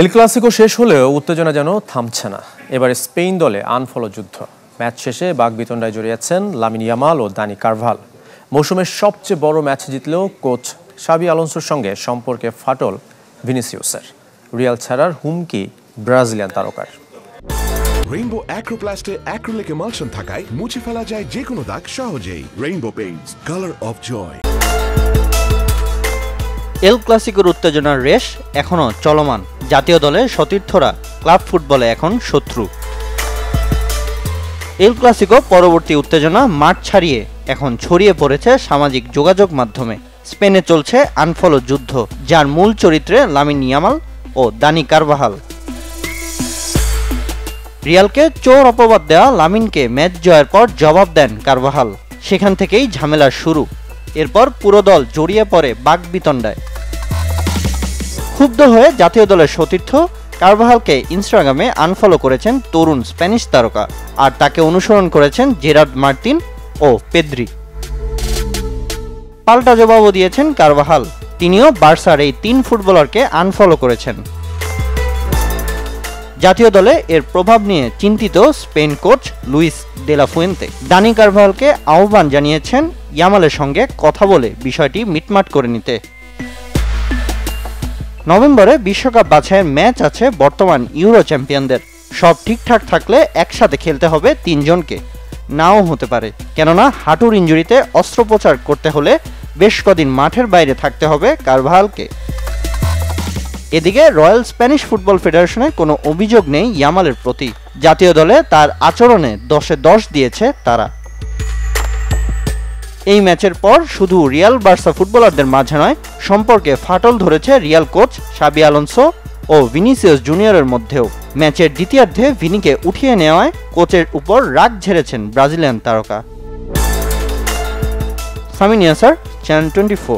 El Clasico শেষ হলেও উত্তেজনা যেন থামছে না। এবারে স্পেন দলে আনফলো যুদ্ধ। ম্যাচ শেষে বাকবিতণ্ডায় জড়িয়েছেন লামিন ইয়ামাল ও দানি কারভাল। মৌসুমের সবচেয়ে বড় ম্যাচ জিতলেও কোচ শাবি আলোনসোর সঙ্গে সম্পর্কে ফাটল ভিনিসিয়াসের। রিয়াল ছাড়ার হুমকি ব্রাজিলিয়ান তারকার। রেইনবো অ্যাক্রোপ্লাস্টে অ্যাক্রিলিক এমালশন থাকায় মুছে ফেলা যায় যে কোনো দাগ সহজেই। Rainbow paints, colour of joy. El ক্লাসিকোর উত্তেজনার রেশ এখনও চলমান। জাতীয় দলের সতীর্থরা ক্লাব ফুটবলে এখন শত্রু। এল ক্লাসিকো পরবর্তী উত্তেজনা মাঠ ছাড়িয়ে এখন ছড়িয়ে পড়েছে সামাজিক যোগাযোগ মাধ্যমে। স্পেনে চলছে আনফলো যুদ্ধ, যার মূল চরিত্রে লামিন ইয়ামাল ও দানি কারভাহাল। রিয়ালকে চোর অপবাদ দেওয়া লামিনকে ম্যাচ জয়ের পর জবাব দেন কারভাহাল। সেখান থেকেই ঝামেলার শুরু। এরপর পুরো দল জড়িয়ে পড়ে বাকবিতণ্ডায়। ক্ষুব্ধ হয়ে জাতীয় দলের সতীর্থ কারভাহালকে ইনস্টাগ্রামে আনফলো করেছেন তরুণ স্প্যানিশ তারকা, আর তাকে অনুসরণ করেছেন জেরার্ড মার্টিন ও পেদ্রি। পাল্টা জবাবও দিয়েছেন কারভাহাল। তিনিও বার্সার এই 3 ফুটবলারকে আনফলো করেছেন। জাতীয় দলে এর প্রভাব নিয়ে চিন্তিত Spain coach Luis de la Fuente দানি কারভাহালকে আহ্বান জানিয়েছেন ইয়ামালের সঙ্গে কথা বলে বিষয়টি মিটমাট করে নিতে। নভেম্বরে বিশ্বকাপ বাছাইয়ের ম্যাচ আছে বর্তমান ইউরো চ্যাম্পিয়নদের। সব ঠিকঠাক থাকলে একসাথে খেলতে হবে 3 জনকে। নাও হতে পারে, কেননা হাঁটুর ইনজুরিতে অস্ত্রোপচার করতে হলে বেশ কদিন মাঠের বাইরে থাকতে হবে কারভাহালকে। এদিকে রয়্যাল স্প্যানিশ ফুটবল ফেডারেশনের কোনো অভিযোগ নেই ইয়ামালের প্রতি। জাতীয় দলে তার আচরণে 10-এ 10 দিয়েছে তারা। এই ম্যাচের পর শুধু রিয়াল বার্সা ফুটবলারদের মাঝে নয়, সম্পর্কে ফাটল ধরেছে রিয়াল কোচ শাবি আলোনসো ও ভিনিসিয়াস জুনিয়রের মধ্যেও। ম্যাচের দ্বিতীয়ার্ধে ভিনিকে উঠিয়ে নেওয়ায় কোচের উপর রাগ ঝেড়েছেন ব্রাজিলিয়ান তারকা। সামিন ইয়াসার, চ্যানেল 24।